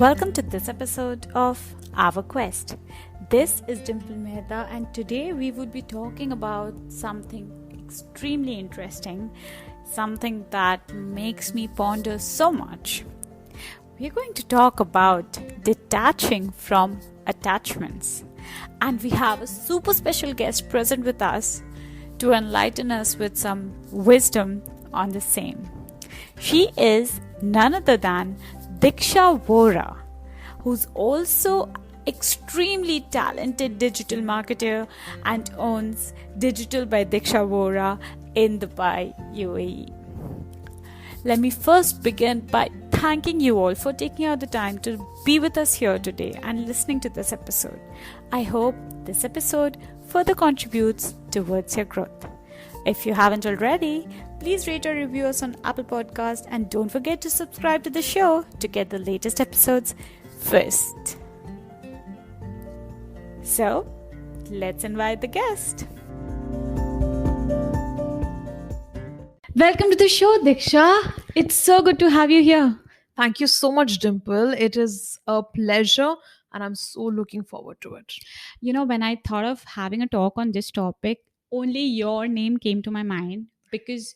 Welcome to this episode of Our Quest. This is Dimple Mehta, and today we would be talking about something extremely interesting, something that makes me ponder so much. We're going to talk about detaching from attachments, and we have a super special guest present with us to enlighten us with some wisdom on the same. She is none other than Diksha Vohra, who's also extremely talented digital marketer and owns Digital by Diksha Vohra in Dubai, UAE. Let me first begin by thanking you all for taking out the time to be with us here today and listening to this episode. I hope this episode further contributes towards your growth. If you haven't already, please rate or review us on Apple Podcast and don't forget to subscribe to the show to get the latest episodes first. So, let's invite the guest. Welcome to the show, Diksha. It's so good to have you here. Thank you so much, Dimple. It is a pleasure, and I'm so looking forward to it. When I thought of having a talk on this topic, only your name came to my mind because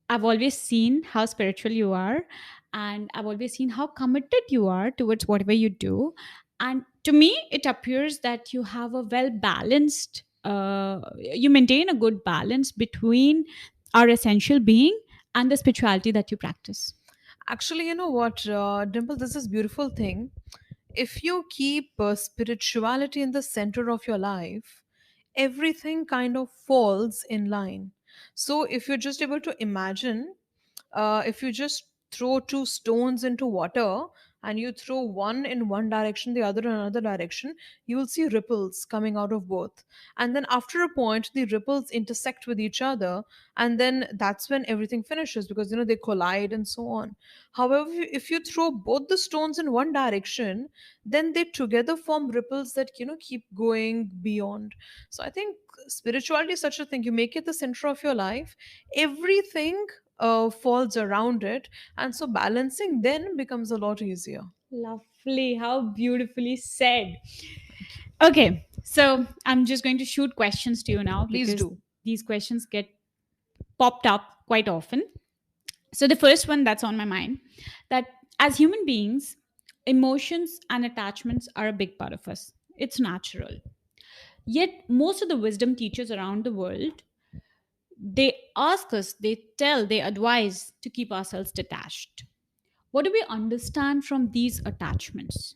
I've always seen how spiritual you are, and I've always seen how committed you are towards whatever you do. And to me, it appears that you have a well balanced, you maintain a good balance between our essential being and the spirituality that you practice. Actually, you know what, Dimple, this is beautiful thing. If you keep spirituality in the center of your life, everything kind of falls in line. So if you're just able to imagine, if you just throw two stones into water and you throw one in one direction, the other in another direction, you will see ripples coming out of both. And then after a point, the ripples intersect with each other, and then that's when everything finishes because they collide and so on. However, if you throw both the stones in one direction, then they together form ripples that keep going beyond. So I think spirituality is such a thing. You make it the center of your life, everything falls around it, and so balancing then becomes a lot easier. Lovely. How beautifully said. Okay, so I'm just going to shoot questions to you now Please because do. these questions get popped up quite often. So the first one that's on my mind, that as human beings, emotions and attachments are a big part of us. It's natural. Yet most of the wisdom teachers around the world, they ask us, they tell, they advise to keep ourselves detached. What do we understand from these attachments?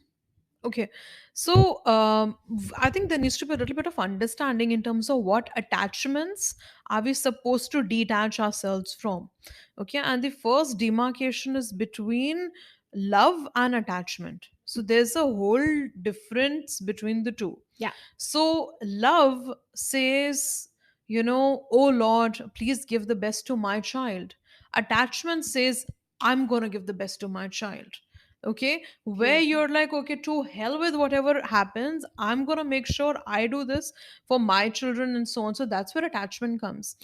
Okay, so I think there needs to be a little bit of understanding in terms of what attachments are we supposed to detach ourselves from. Okay, and the first demarcation is between love and attachment. So there's a whole difference between the two. Yeah. So love says, oh Lord, please give the best to my child. Attachment says, I'm going to give the best to my child. Okay, where Beautiful. you're like, okay, to hell with whatever happens, I'm going to make sure I do this for my children and so on. So that's where attachment comes.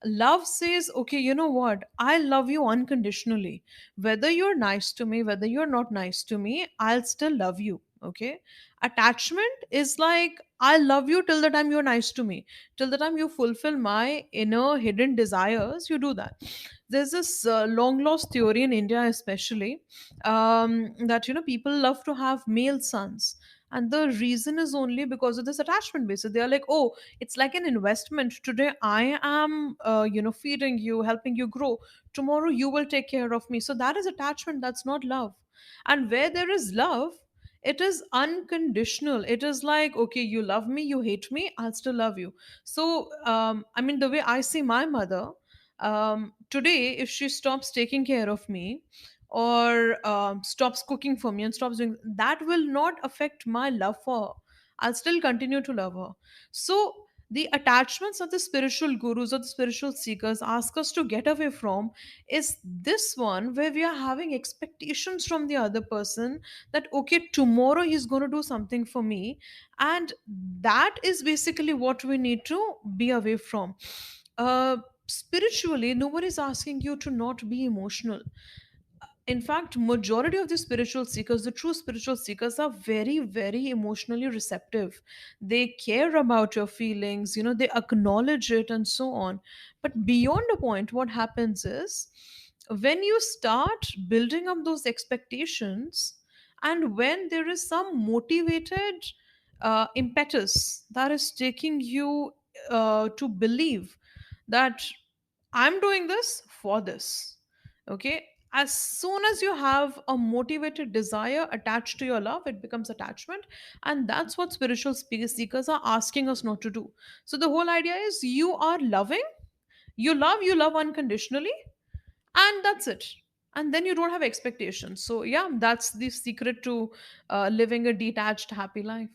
Love says, okay, you know what, I love you unconditionally. Whether you're nice to me, whether you're not nice to me, I'll still love you. Okay, attachment is like, I love you till the time you're nice to me, till the time you fulfill my inner hidden desires, you do that. There's this long lost theory in India especially, that people love to have male sons, and the reason is only because of this attachment basis. They are like, oh, it's like an investment. Today I am feeding you, helping you grow. Tomorrow you will take care of me. So that is attachment, that's not love. And where there is love, it is unconditional. It is like, okay, you love me, you hate me, I'll still love you. So I mean, the way I see my mother, today if she stops taking care of me, or stops cooking for me and stops doing, that will not affect my love for her. I'll still continue to love her. So the attachments that the spiritual gurus or the spiritual seekers ask us to get away from is this one, where we are having expectations from the other person that, okay, tomorrow he's going to do something for me. And that is basically what we need to be away from. Spiritually, nobody's asking you to not be emotional. In fact, majority of the spiritual seekers, the true spiritual seekers, are very, very emotionally receptive. They care about your feelings, they acknowledge it and so on. But beyond a point, what happens is, when you start building up those expectations, and when there is some motivated impetus that is taking you to believe that I'm doing this for this. Okay. As soon as you have a motivated desire attached to your love, it becomes attachment. And that's what spiritual seekers are asking us not to do. So the whole idea is, you are loving, you love unconditionally, and that's it. And then you don't have expectations. So, yeah, that's the secret to living a detached, happy life.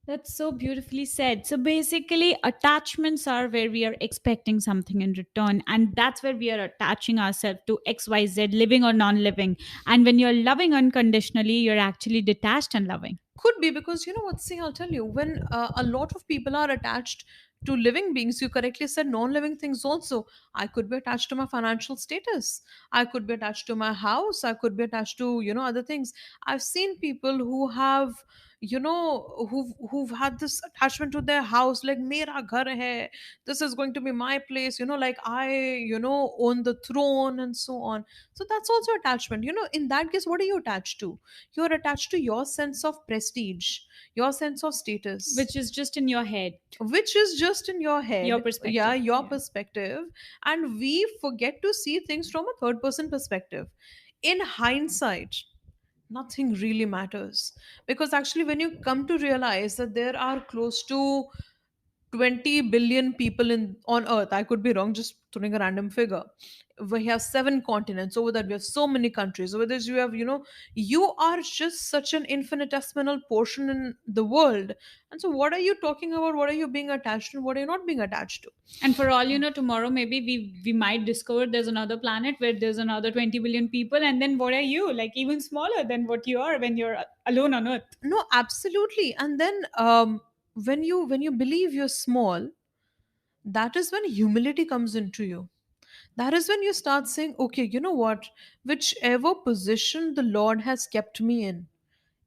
That's so beautifully said. So basically, attachments are where we are expecting something in return, and that's where we are attaching ourselves to XYZ, living or non living. And when you're loving unconditionally, you're actually detached and loving. Could be, because you know what? See, I'll tell you. When a lot of people are attached to living beings, you correctly said non-living things also. I could be attached to my financial status. I could be attached to my house. I could be attached to other things. I've seen people who have who've had this attachment to their house, like mera ghar hai, this is going to be my place, like I own the throne and so on. So that's also attachment. In that case, what are you attached to? You're attached to your sense of prestige, your sense of status, Which is just in your head, which is just in your your head. Yeah, perspective. your Yeah. perspective. And we forget to see things from a third person perspective. In hindsight, nothing really matters, because actually, when you come to realize that there are close to 20 billion people in on earth, I could be wrong, just throwing a random figure. We have 7 continents. Over that, we have so many countries. Over this, you have, you are just such an infinitesimal portion in the world. And so, what are you talking about? What are you being attached to? What are you not being attached to? And for all you know, tomorrow maybe we might discover there's another planet where there's another 20 billion people, and then what are you? Like even smaller than what you are when you're alone on Earth. No, absolutely. And then, when you believe you're small, that is when humility comes into you. That is when you start saying, okay, you know what? Whichever position the Lord has kept me in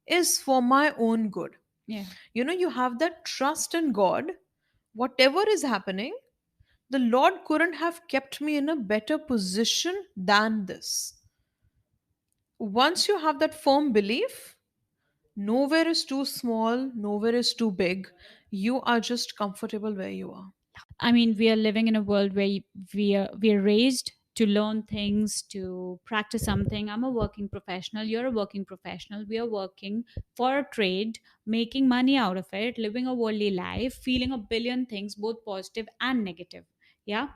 is for my own good. Yeah. You have that trust in God. Whatever is happening, the Lord couldn't have kept me in a better position than this. Once you have that firm belief, nowhere is too small, nowhere is too big. You are just comfortable where you are. I mean, we are living in a world where we are raised to learn things, to practice something. I'm a working professional. You're a working professional. We are working for a trade, making money out of it, living a worldly life, feeling a billion things, both positive and negative. Yeah.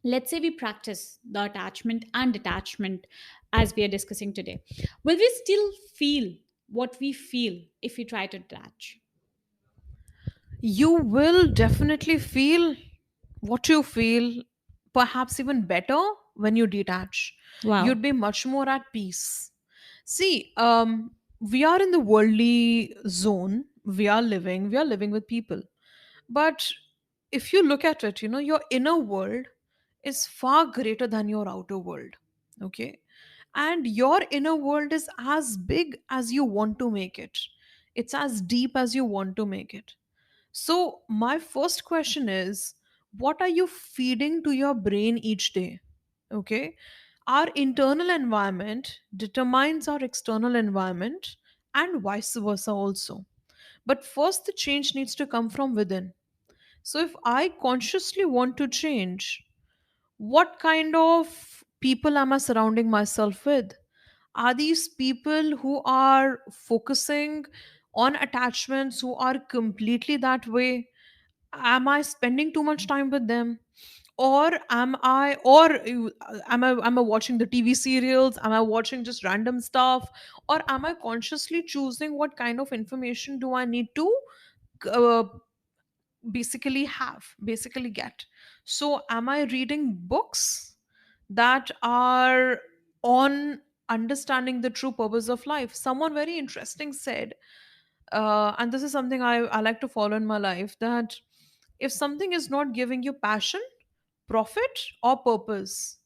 Let's say we practice the attachment and detachment as we are discussing today. Will we still feel what we feel if we try to detach? You will definitely feel what you feel, perhaps even better when you detach. Wow. You'd be much more at peace. See, we are in the worldly zone. We are living with people. But if you look at it, your inner world is far greater than your outer world. Okay. And your inner world is as big as you want to make it, it's as deep as you want to make it. So, my first question is, what are you feeding to your brain each day? Okay. Our internal environment determines our external environment, and vice versa also. But first, the change needs to come from within. So, if I consciously want to change, what kind of people am I surrounding myself with? Are these people who are focusing on attachments, who are completely that way? Am I spending too much time with them? Or am I watching the TV serials? Am I watching just random stuff? Or am I consciously choosing what kind of information do I need to uh, basically get? So am I reading books that are on understanding the true purpose of life? Someone very interesting said, and this is something I like to follow in my life, that if something is not giving you passion, profit, or purpose,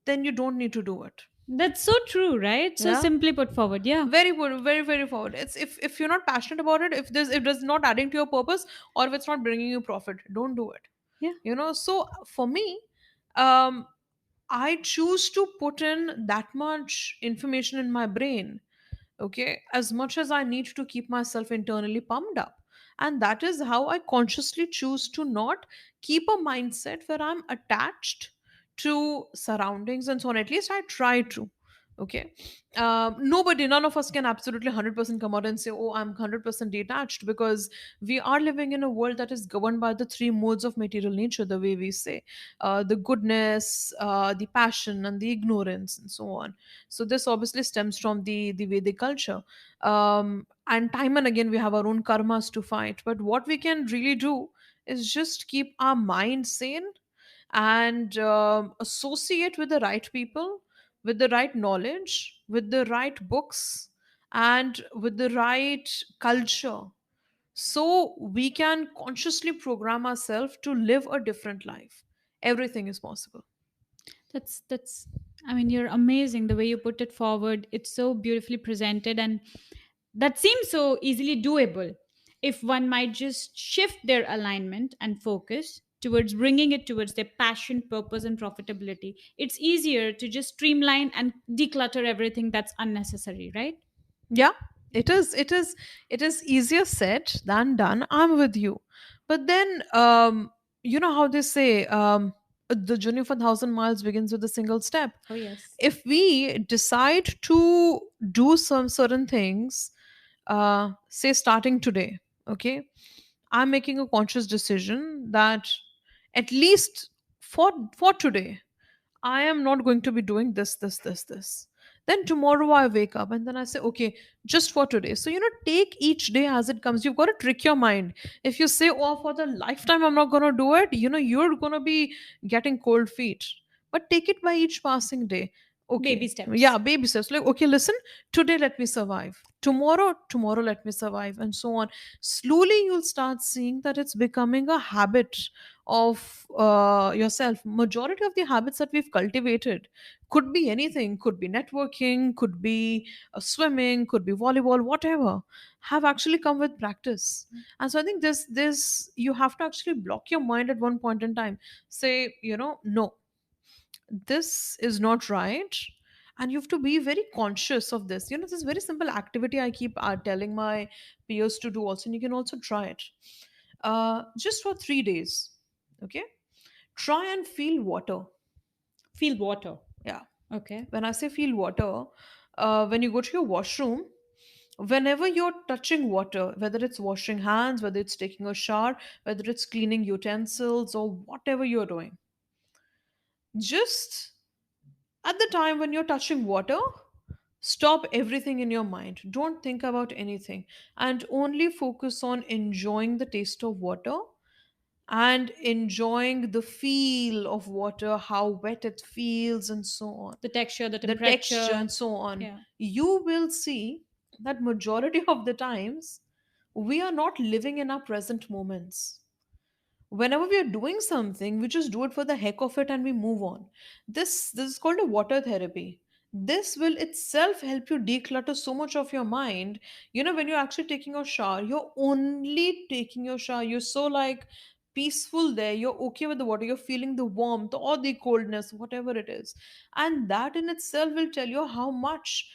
then you don't need to do it. That's so true, right? So Yeah. simply put forward. Yeah. Very good, very, very forward. It's if you're not passionate about it, if it's not adding to your purpose, or if it's not bringing you profit, don't do it. Yeah. So for me, um I choose to put in that much information in my brain, okay, as much as I need to keep myself internally pumped up. And that is how I consciously choose to not keep a mindset where I'm attached to surroundings and so on. At least I try to. Okay. Nobody, none of us can absolutely 100% come out and say, oh, I'm 100% detached, because we are living in a world that is governed by the three modes of material nature, the way we say, the goodness, the passion, and the ignorance, and so on. So this obviously stems from the Vedic culture. And time and again we have our own karmas to fight, but what we can really do is just keep our mind sane, and associate with the right people, with the right knowledge, with the right books, and with the right culture, so we can consciously program ourselves to live a different life. Everything is possible. That's I mean, you're amazing the way you put it forward. It's so beautifully presented, and that seems so easily doable if one might just shift their alignment and focus towards bringing it towards their passion, purpose, and profitability. It's easier to just streamline and declutter everything that's unnecessary, right? Yeah, it is easier said than done. I'm with you. But then, you know how they say, the journey of 1,000 miles begins with a single step. Oh, yes. If we decide to do some certain things, say starting today, okay, I'm making a conscious decision that at least for today I am not going to be doing this, this, this, this. Then tomorrow I wake up and then I say, okay, just for today. So, take each day as it comes. You've got to trick your mind. If you say, oh, for the lifetime I'm not going to do it, you're going to be getting cold feet. But take it by each passing day. Baby Okay. steps. Yeah, baby steps. Like, okay, listen, today let me survive. Tomorrow let me survive, and so on. Slowly you'll start seeing that it's becoming a habit of yourself. Majority of the habits that we've cultivated, could be anything, could be networking, could be swimming, could be volleyball, whatever, have actually come with practice. And so I think this you have to actually block your mind at one point in time. Say, no, this is not right. And you have to be very conscious of this. This very simple activity I keep telling my peers to do also, and you can also try it. Just for 3 days, okay, try and feel water. Feel water. Yeah. Okay. When I say feel water, when you go to your washroom, whenever you're touching water, whether it's washing hands, whether it's taking a shower, whether it's cleaning utensils, or whatever you're doing, just at the time when you're touching water, stop everything in your mind. Don't think about anything, and only focus on enjoying the taste of water, and enjoying the feel of water, how wet it feels, and so on, The texture, the the texture, temperature. and so on. Yeah. You will see that majority of the times we are not living in our present moments. Whenever we are doing something, we just do it for the heck of it and we move on. This is called a water therapy. This will itself help you declutter so much of your mind. When you're actually taking a shower, you're only taking your shower, you're so like peaceful there, you're okay with the water, you're feeling the warmth or the coldness, whatever it is. And that in itself will tell you how much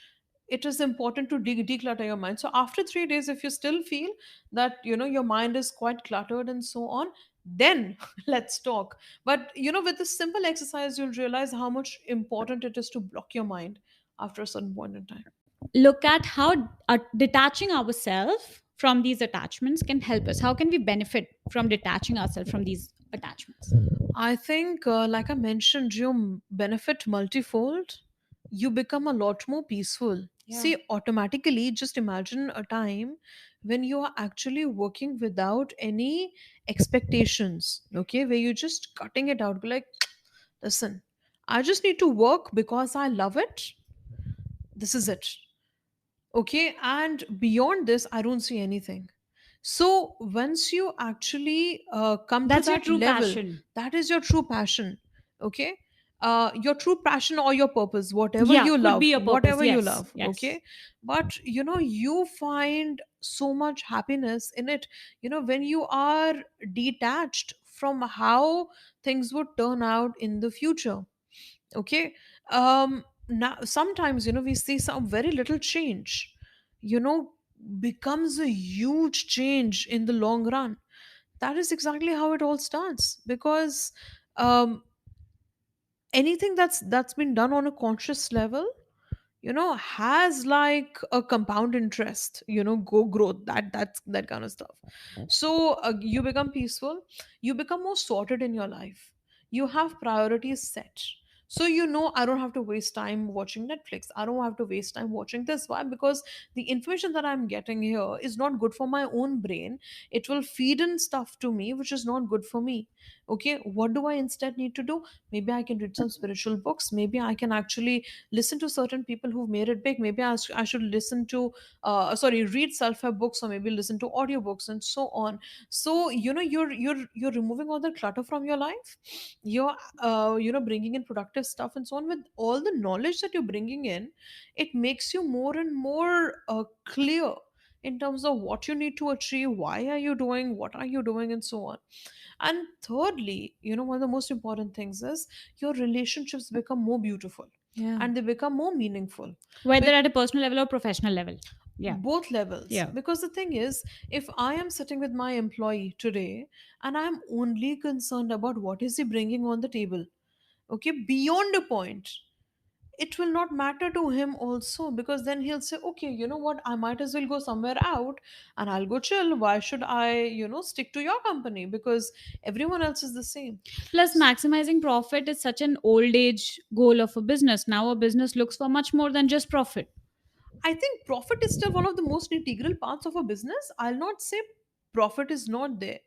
it is important to declutter your mind. So after 3 days, if you still feel that your mind is quite cluttered and so on, then let's talk. But with this simple exercise, you'll realize how much important it is to block your mind after a certain point in time. Look at how detaching ourselves from these attachments can help us. How can we benefit from detaching ourselves from these attachments? I think, like I mentioned, you benefit multifold. You become a lot more peaceful. Yeah. See, automatically, just imagine a time when you are actually working without any expectations, okay, where you're just cutting it out. Be like, listen, I just need to work because I love it. This is it. Okay, and beyond this I don't see anything. So once you actually come to That's your that true level, passion. that is your true passion. Okay, your true passion or your purpose, whatever Yeah, you could be love, a purpose. whatever you Yes, love, yes. okay? But you find so much happiness in it, when you are detached from how things would turn out in the future, okay? Now sometimes we see some very little change, you know becomes a huge change in the long run. That is exactly how it all starts, because um anything that's been done on a conscious level, has like a compound interest, go growth, that kind of stuff. So you become peaceful, you become more sorted in your life, you have priorities set. So I don't have to waste time watching Netflix, I don't have to waste time watching this. Why? Because the information that I'm getting here is not good for my own brain. It will feed in stuff to me which is not good for me. Okay, what do I instead need to do? Maybe I can read some spiritual books, maybe I can actually listen to certain people who've made it big. Maybe I should listen to read self-help books, or maybe listen to audiobooks and so on. So you're removing all the clutter from your life. You're bringing in productive stuff and so on. With all the knowledge that you're bringing in, it makes you more and more clear in terms of what you need to achieve, why are you doing, what are you doing, and so on. And thirdly, one of the most important things is your relationships become more beautiful Yeah. and they become more meaningful. Whether Bec- at a personal level or professional level. Yeah. both levels. Yeah. Because the thing is, if I am sitting with my employee today and I am only concerned about what is he bringing on the table, okay, beyond a point, it will not matter to him also, because then he'll say, okay, you know what, I might as well go somewhere out and I'll go chill. Why should I stick to your company, because everyone else is the same. Plus, maximizing profit is such an old age goal of a business. Now, a business looks for much more than just profit. I think profit is still one of the most integral parts of a business. I'll not say profit is not there,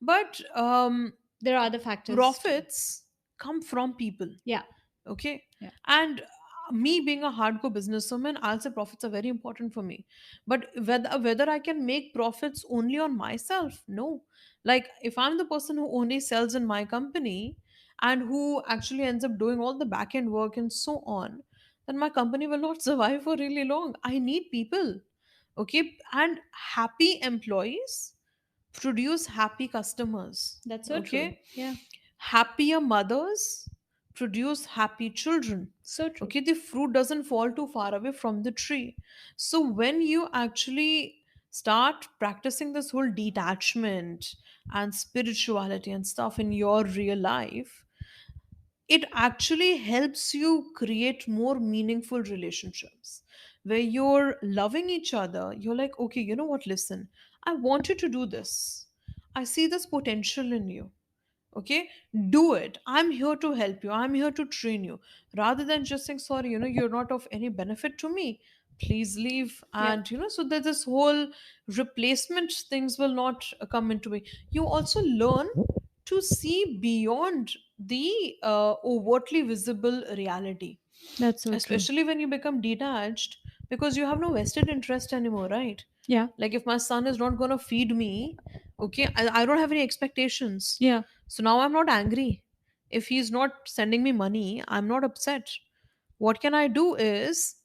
but There are other factors too. profits come from people. Yeah. Okay. Yeah. And me being a hardcore businesswoman, I'll say profits are very important for me. But whether I can make profits only on myself, no. Like if I'm the person who only sells in my company and who actually ends up doing all the back end work and so on, then my company will not survive for really long. I need people. Okay. And happy employees produce happy customers. That's so true. Okay. Yeah. Happier mothers produce happy children. So true. Okay, the fruit doesn't fall too far away from the tree. So when you actually start practicing this whole detachment and spirituality and stuff in your real life, it actually helps you create more meaningful relationships where you're loving each other. You're like, okay, you know what, listen, I want you to do this, I see this potential in you. Okay, do it, I'm here to help you, I'm here to train you, rather than just saying, sorry, you're not of any benefit to me, please leave. Yep. And so that this whole replacement things will not come into me. You also learn to see beyond the overtly visible reality, That's so true. especially when you become detached, because you have no vested interest anymore, right? Yeah. Like if my son is not going to feed me, okay, I don't have any expectations. Yeah. So now I'm not angry. If he's not sending me money, I'm not upset. What can I do is,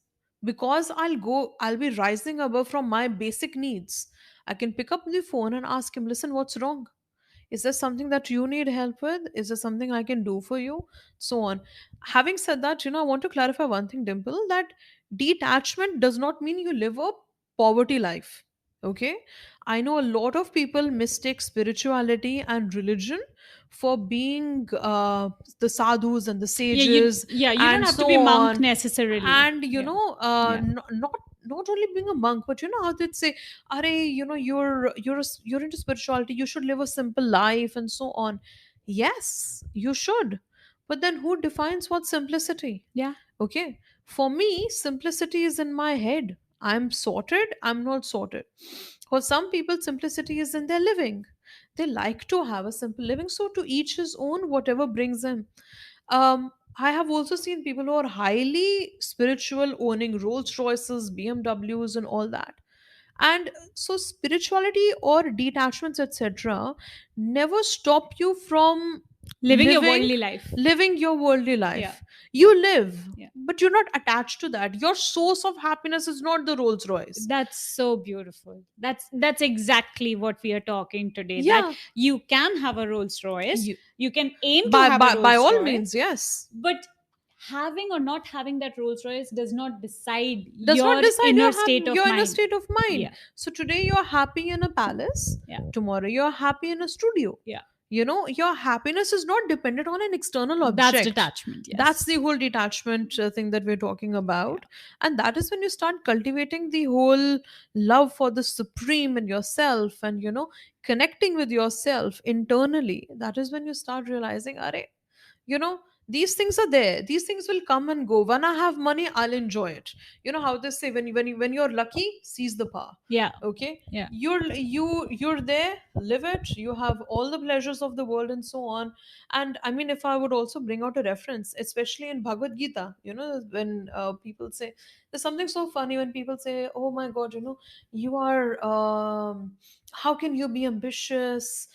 because I'll be rising above from my basic needs, I can pick up the phone and ask him, listen, what's wrong? Is there something that you need help with? Is there something I can do for you? So on. Having said that, I want to clarify one thing, Dimple, that detachment does not mean you live a poverty life. Okay? I know a lot of people mistake spirituality and religion for being the sadhus and the Yeah, you sages yeah, you don't and have to be so a monk on. necessarily. And Yeah. Yeah. not only being a monk, but how they'd say, are you're into spirituality, you should live a simple life and so on. Yes, you should. But then who defines what simplicity? Yeah. Okay, for me simplicity is in my head. I'm sorted, I'm not sorted. For some people simplicity is in their living. They like to have a simple living, so to each his own, whatever brings them. I have also seen people who are highly spiritual, owning Rolls Royces, BMWs, and all that. And so spirituality or detachments, etc., never stop you from Living your living worldly life. living your worldly Yeah. life. You live, Yeah. but you're not attached to that. Your source of happiness is not the Rolls Royce. That's so beautiful. That's exactly what we are talking today. That Yeah, you can have a Rolls Royce, you, you can aim to by have a by Rolls all means, Royce, yes. but having or not having that Rolls Royce does not decide Does not your decide inner state of you're in a mind. state of mind. Yeah. So today you're happy in a palace, Yeah. tomorrow you're happy in a studio. Yeah. Your happiness is not dependent on an external That's object. detachment. That's Yes. the whole detachment thing that we're talking Yeah. about. And that is when you start cultivating the whole love for the supreme in yourself, and connecting with yourself internally. That is when you start realizing, are you know these things are there, these things will come and go. When I have money, I'll enjoy it. You know how they say, when you're lucky, seize the power. Yeah. Okay, Yeah. you're there, live it. You have all the pleasures of the world and so on. And I mean, if I would also bring out a reference, especially in Bhagavad Gita, when people say, there's something so funny when people say, oh my god, you are how can you be ambitious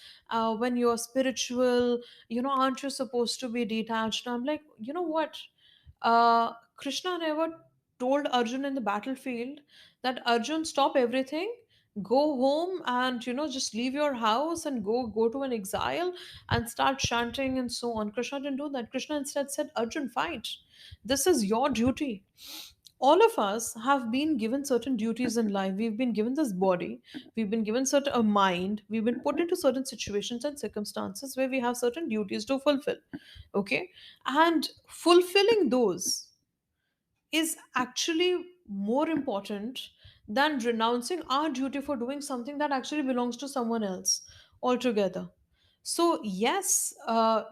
when you're spiritual? Aren't you supposed to be detached? And I'm like, you know what? Krishna never told Arjun in the battlefield that, Arjun, stop everything, go home, and just leave your house and go to an exile and start chanting and so on. Krishna didn't do that. Krishna instead said, Arjun, fight. This is your duty. All of us have been given certain duties in life. We've been given this body, we've been given certain a mind, we've been put into certain situations and circumstances where we have certain duties to fulfill. Okay, and fulfilling those is actually more important than renouncing our duty for doing something that actually belongs to someone else altogether. So, yes,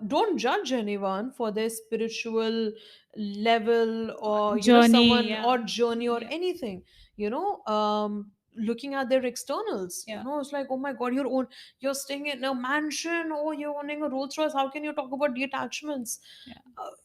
don't judge anyone for their spiritual level, or, Journey. someone, Yeah. or journey, or Yeah. anything. Looking at their externals, Yeah. it's like, oh my god, you're staying in a mansion, or you're owning a Rolls Royce. How can you talk about detachments? Yeah.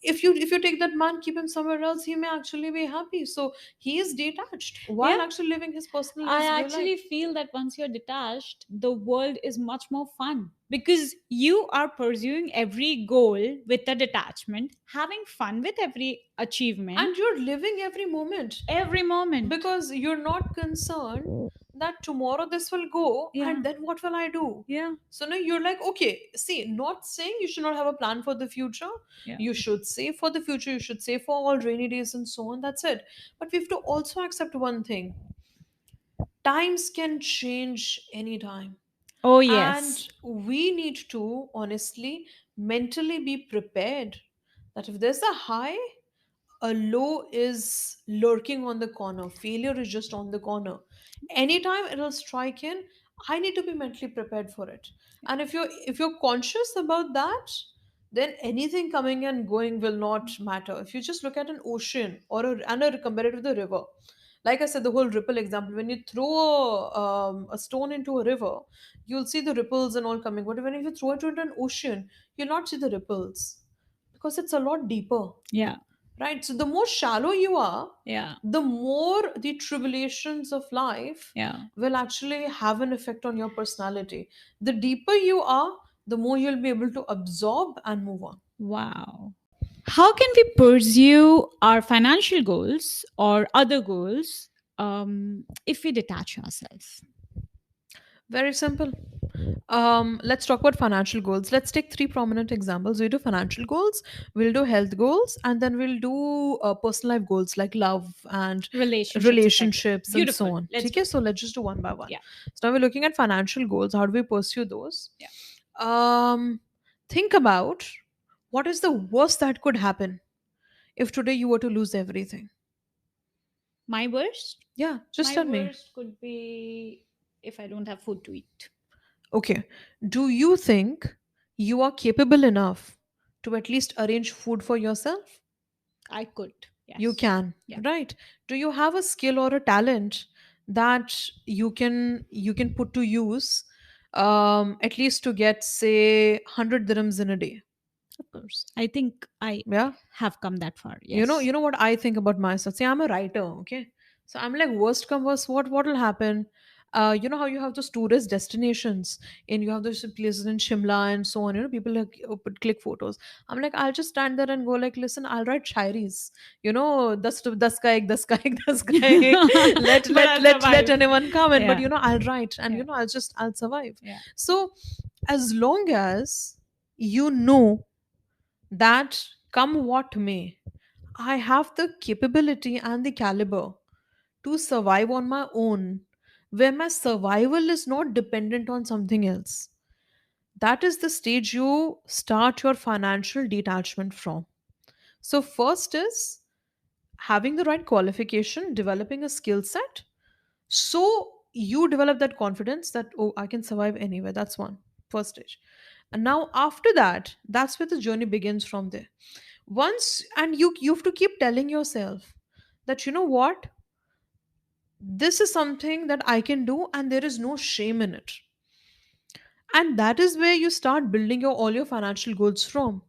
If you take that man, keep him somewhere else, he may actually be happy. So he is detached Yeah. while actually living his personal I life. actually feel that once you're detached, the world is much more fun because you are pursuing every goal with a detachment, having fun with every achievement, And you're living every moment, every moment. because you're not concerned that tomorrow this will go, Yeah. and then what will I do? Yeah. So now you're like, okay, see, not saying you should not have a plan for the future. Yeah. You should save for the future, you should save for all rainy days and so on. That's it. But we have to also accept one thing: times can change anytime. Oh, And yes. we need to honestly mentally be prepared that if there's a high, a low is lurking on the corner, failure is just on the corner. Anytime it'll strike in, I need to be mentally prepared for it. And if you're conscious about that, then anything coming and going will not matter. If you just look at an ocean, and compare it with a river, like I said, the whole ripple example, when you throw a stone into a river, you'll see the ripples and all coming. But when if you throw it into an ocean, you'll not see the ripples, because it's a lot deeper. Yeah. Right? So the more shallow you are, Yeah. the more the tribulations of life Yeah. will actually have an effect on your personality. The deeper you are, the more you'll be able to absorb and move on. Wow. How can we pursue our financial goals or other goals if we detach ourselves? Very simple. Let's talk about financial goals. Let's take three prominent examples. We do financial goals, we'll do health goals, and then we'll do personal life goals like love and Relationships, etc. relationships and so Beautiful. on. Let's do Okay, it. so let's just do one by one. Yeah. So now we're looking at financial goals. How do we pursue those? Yeah. Um, think about what is the worst that could happen if today you were to lose everything. My worst? Yeah, just My tell me. worst could be if I don't have food to eat. Okay, do you think you are capable enough to at least arrange food for yourself? I could. You Yes. can, Yeah. right? Do you have a skill or a talent that you can put to use, at least to get, say, 100 dirhams in a day? Of course. I think I Yeah. have come that far. you know Yes. you know what I think about myself. See, I'm a writer. Okay, so I'm like, worst come worst, what will happen? You know how you have those tourist destinations, and you have those places in Shimla and so on. You know, people like click photos. I'm like, I'll just stand there and go like, listen, I'll write shairis. You know, das ka ek, das ka ek, das ka ek. Let But let I'll let let survive. anyone come in, but Yeah. you know, I'll write, and Yeah. you know, I'll survive. Yeah. So as long as you know that come what may, I have the capability and the caliber to survive on my own, where my survival is not dependent on something else. That is the stage you start your financial detachment from. So, first is having the right qualification, developing a skill set. So, you develop that confidence that, oh, I can survive anywhere. That's one, first stage. And now, after that, that's where the journey begins from there. Once, and you have to keep telling yourself that, you know what, this is something that I can do, and there is no shame in it. And that is where you start building all your financial goals from.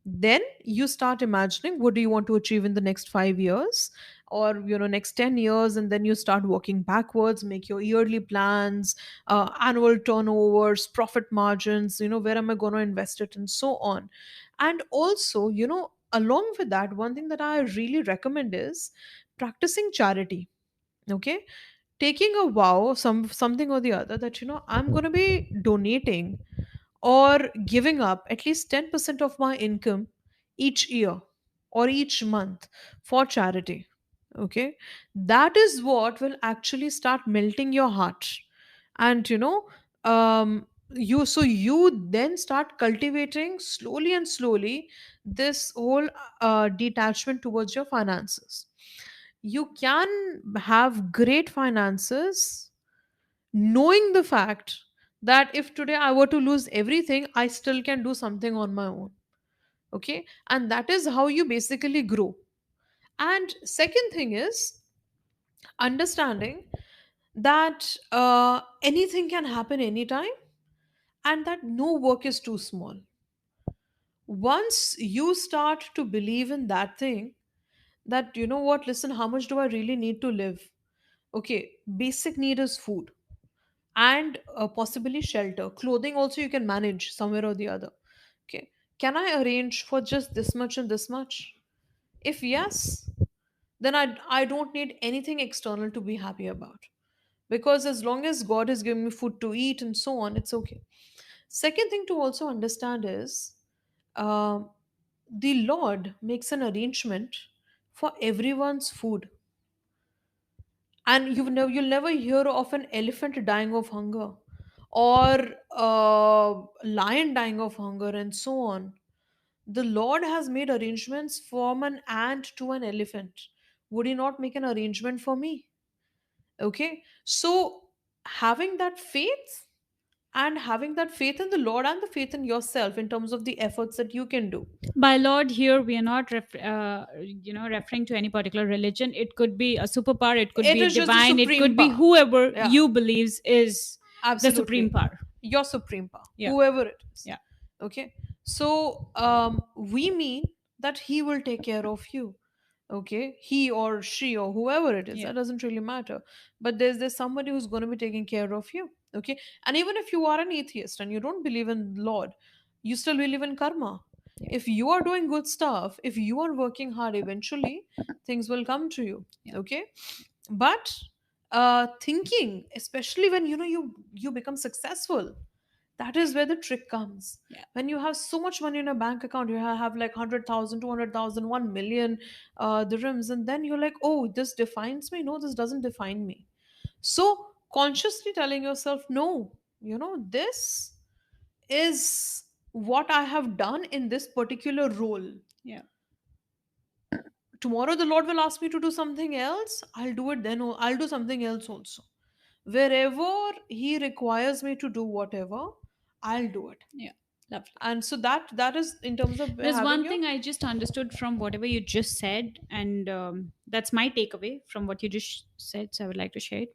Then you start imagining what do you want to achieve in the next 5 years, or you know, next 10 years, and then you start working backwards, make your yearly plans, annual turnovers, profit margins, you know, where am I going to invest it, and so on. And also, you know, along with that, one thing that I really recommend is practicing charity. Okay, taking a vow, something or the other, that you know, I'm going to be donating or giving up at least 10% of my income each year or each month for charity. Okay, that is what will actually start melting your heart. And you know, you then start cultivating slowly and slowly this whole detachment towards your finances. You can have great finances knowing the fact that if today I were to lose everything, I still can do something on my own. Okay, and that is how you basically grow. And second thing is understanding that anything can happen anytime, and that no work is too small. Once you start to believe in that thing, that you know what, listen, how much do I really need to live? Okay, basic need is food, and possibly shelter. Clothing also you can manage somewhere or the other. Okay, can I arrange for just this much and this much? If yes, then I don't need anything external to be happy about, because as long as God is giving me food to eat and so on, it's okay. Second thing to also understand is, uh, the Lord makes an arrangement for everyone's food. And you'll never hear of an elephant dying of hunger, or a lion dying of hunger, and so on. The Lord has made arrangements from an ant to an elephant. Would he not make an arrangement for me? Okay, so having that faith, and having that faith in the Lord and the faith in yourself in terms of the efforts that you can do. By Lord, here we are not referring to any particular religion. It could be a superpower, it could It be a is just the divine, it supreme could be power. whoever Yeah, you believes is the supreme absolutely. power. Your supreme power, Yeah. whoever it is. Yeah. Okay, so we mean that he will take care of you. Okay, he or she or whoever it is, Yeah. that doesn't really matter. But there's somebody who's going to be taking care of you. Okay, and even if you are an atheist and you don't believe in Lord, you still believe in karma. Yeah. If you are doing good stuff, if you are working hard, eventually things will come to you. Yeah. Okay, but thinking, especially when you know you become successful, that is where the trick comes. Yeah. When you have so much money in a bank account, you have like 100,000, 200,000, 1 million dirhams, and then you're like, oh, this defines me. No, this doesn't define me. So consciously telling yourself, no, you know, this is what I have done in this particular role. Yeah. Tomorrow the Lord will ask me to do something else, I'll do it then, or I'll do something else also. Wherever he requires me to do whatever, I'll do it. Yeah. Lovely. And so that is in terms of There's having one your. thing I just understood from whatever you just said, and that's my takeaway from what you just said. So I would like to share it.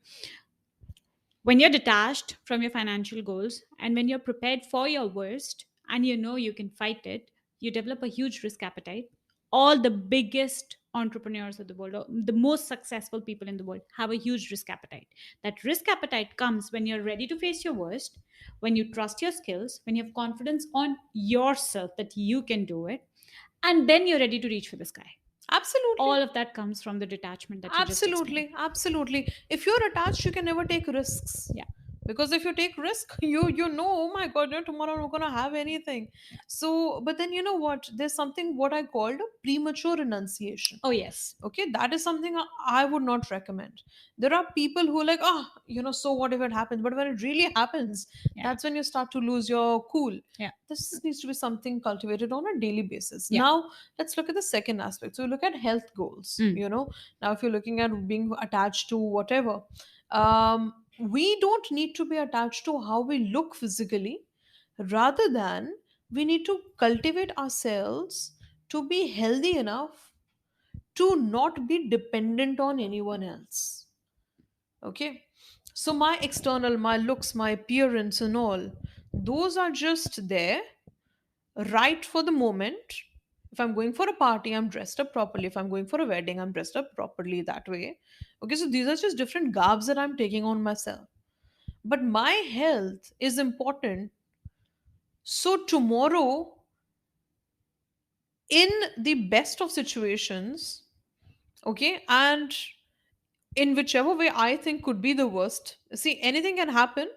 When you're detached from your financial goals, and when you're prepared for your worst and you know you can fight it, you develop a huge risk appetite. All the biggest entrepreneurs of the world, or the most successful people in the world, have a huge risk appetite. That risk appetite comes when you're ready to face your worst, when you trust your skills, when you have confidence on yourself that you can do it, and then you're ready to reach for the sky. Absolutely. All of that comes from the detachment that you just explained. Absolutely, absolutely. If you're attached, you can never take risks. Yeah. Because if you take risk, you know, oh my god, tomorrow I'm not gonna have anything. Yeah. So, but then you know what? There's something what I called a premature renunciation. Oh, yes. Okay, that is something I would not recommend. There are people who are like, oh, so what if it happens? But when it really happens, Yeah. that's when you start to lose your cool. Yeah. This needs to be something cultivated on a daily basis. Yeah. Now, let's look at the second aspect. So, we look at health goals. Mm. Now, if you're looking at being attached to whatever, we don't need to be attached to how we look physically, rather than we need to cultivate ourselves to be healthy enough to not be dependent on anyone else. Okay, so my external, my looks, my appearance and all, those are just there right for the moment. If I'm going for a party, I'm dressed up properly. If I'm going for a wedding, I'm dressed up properly that way. Okay, so these are just different garbs that I'm taking on myself. But my health is important. So tomorrow, in the best of situations, okay, and in whichever way I think could be the worst. See, anything can happen,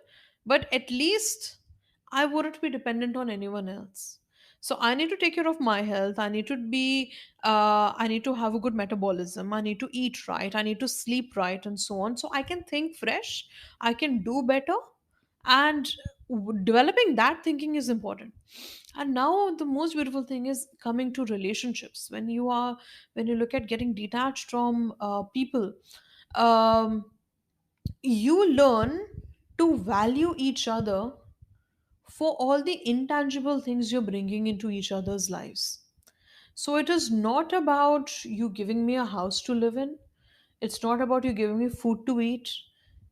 but at least I wouldn't be dependent on anyone else. So I need to take care of my health. I need to have a good metabolism. I need to eat right. I need to sleep right, and so on. So I can think fresh. I can do better, and developing that thinking is important. And now the most beautiful thing is coming to relationships. When you look at getting detached from people, um, you learn to value each other for all the intangible things you're bringing into each other's lives. So it is not about you giving me a house to live in, it's not about you giving me food to eat,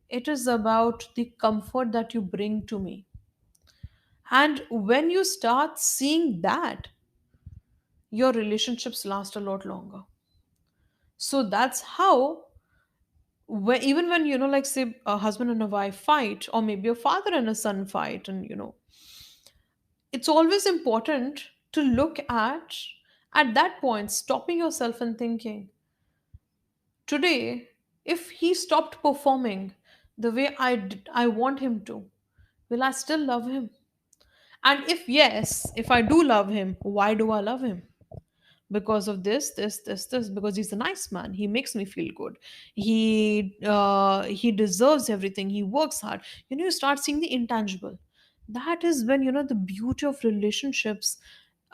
it is about the comfort that you bring to me. And when you start seeing that, your relationships last a lot longer. So that's how, even when like say a husband and a wife fight, or maybe a father and a son fight, and it's always important to look at that point, stopping yourself and thinking, today, if he stopped performing the way I want him to, will I still love him? And if yes, if I do love him, why do I love him? Because of this, because he's a nice man, he makes me feel good, he deserves everything, he works hard. You start seeing the intangible. That is when the beauty of relationships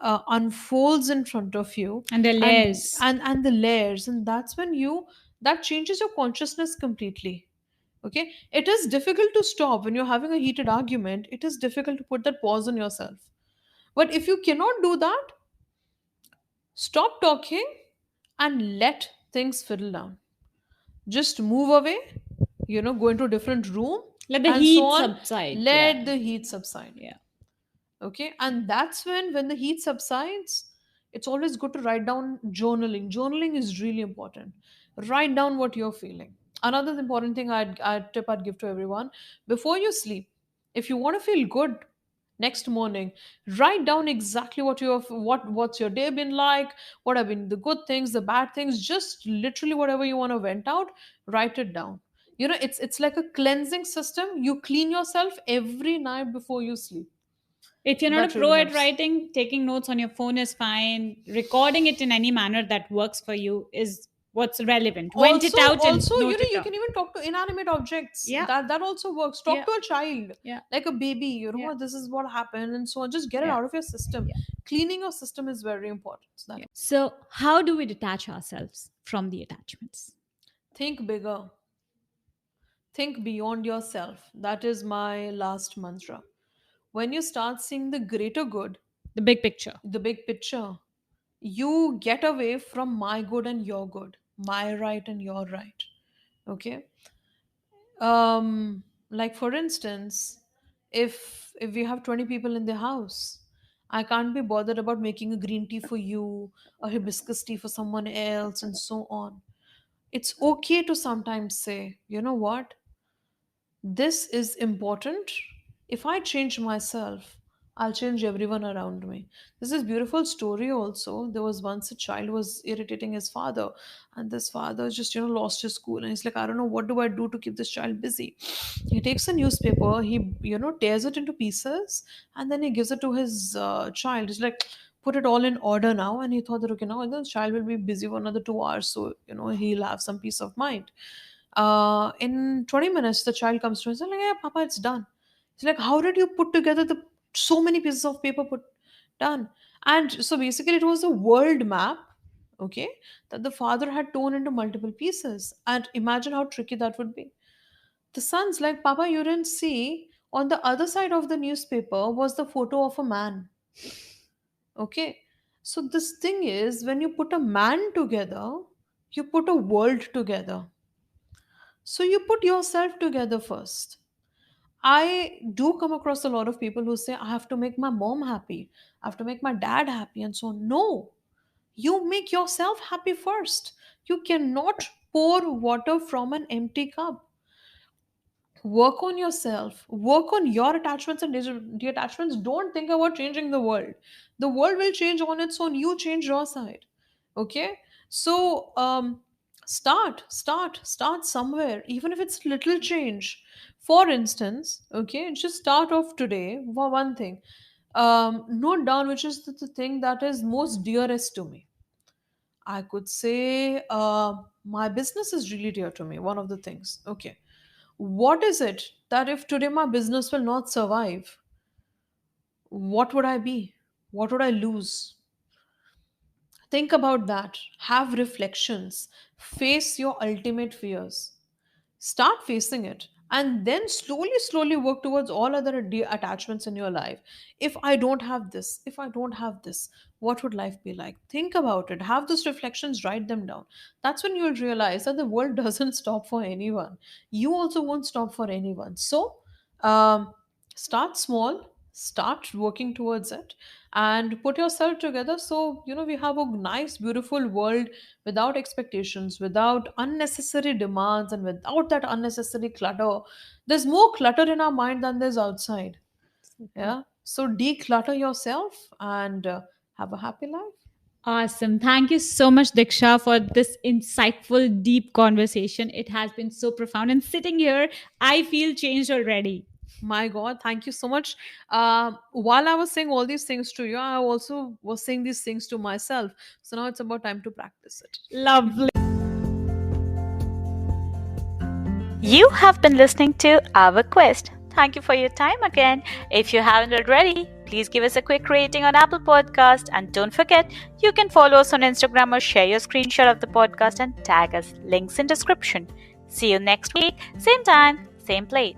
unfolds in front of you. And the and layers. and the layers, and that's when that changes your consciousness completely. Okay, it is difficult to stop when you're having a heated argument. It is difficult to put that pause on yourself. But if you cannot do that, stop talking and let things fiddle down. Just move away, go into a different room, Let the and so heat on. subside. Yeah. Let the heat subside. Yeah. Okay, and that's when the heat subsides, it's always good to write down. Journaling is really important. Write down what you're feeling. Another important thing I'd give to everyone: before you sleep, if you want to feel good next morning, write down exactly what's your day been like, what have been the good things, the bad things, just literally whatever you want to vent out. Write it down. It's like a cleansing system. You clean yourself every night before you sleep. If you're not a That really pro at helps. writing, taking notes on your phone is fine. Recording it in any manner that works for you is what's relevant. Vent it out and Also, note it you down. can even talk to inanimate objects. Yeah. That also works. Talk Yeah. to a child, Yeah. like a baby. Yeah. This is what happened, and so on. Just get it Yeah. out of your system. Yeah. Cleaning your system is very important. So Yeah. that So, how do we detach ourselves from the attachments? think bigger, think beyond yourself. That is my last mantra. When you start seeing the greater good, The big picture. the big picture, you get away from my good and your good, my right and your right. Okay, like for instance, if we have 20 people in the house, I can't be bothered about making a green tea for you, a hibiscus tea for someone else, and so on. It's okay to sometimes say, you know what? This is important. If I change myself, I'll change everyone around me. This is beautiful story also. There was once a child was irritating his father, and this father just lost his school, and he's like, I don't know, what do I do to keep this child busy? He takes a newspaper, he tears it into pieces, and then he gives it to his child. He's like, put it all in order now. And he thought that, okay, now the child will be busy for another 2 hours, so he'll have some peace of mind. In 20 minutes the child comes to him and says like, yeah, papa, it's done. He's like, how did you put together the so many pieces of paper put done? And so basically it was a world map, okay, that the father had torn into multiple pieces. And imagine how tricky that would be. The son's like, papa, you didn't see on the other side of the newspaper was the photo of a man. Okay, so this thing is, when you put a man together, you put a world together. So you put yourself together first. I do come across a lot of people who say, I have to make my mom happy, I have to make my dad happy, and so on. No, you make yourself happy first. You cannot pour water from an empty cup. Work on yourself, work on your attachments and detachments. Don't think about changing the world. The world will change on its own. You change your side. Okay, so start somewhere, even if it's little change. For instance, okay, just start off today for one thing. Note down which is the thing that is most dearest to me. I could say my business is really dear to me, one of the things. Okay, what is it that if today my business will not survive, what would I be? What would I lose? Think about that. Have reflections. Face your ultimate fears. Start facing it. And then slowly work towards all other attachments in your life. If I don't have this, if I don't have this, what would life be like? Think about it. Have those reflections, write them down. That's when you'll realize that the world doesn't stop for anyone. You also won't stop for anyone. So, um, start small, start working towards it, and put yourself together. So, we have a nice, beautiful world without expectations, without unnecessary demands, and without that unnecessary clutter. There's more clutter in our mind than there's outside. Yeah. So declutter yourself and have a happy life. Awesome. Thank you so much, Diksha, for this insightful, deep conversation. It has been so profound. And sitting here, I feel changed already. My God, thank you so much. While I was saying all these things to you, I also was saying these things to myself. So now it's about time to practice it. Lovely. You have been listening to Our Quest. Thank you for your time again. If you haven't already, please give us a quick rating on Apple Podcast, and don't forget, you can follow us on Instagram or share your screenshot of the podcast and tag us. Links in description. See you next week, same time, same place.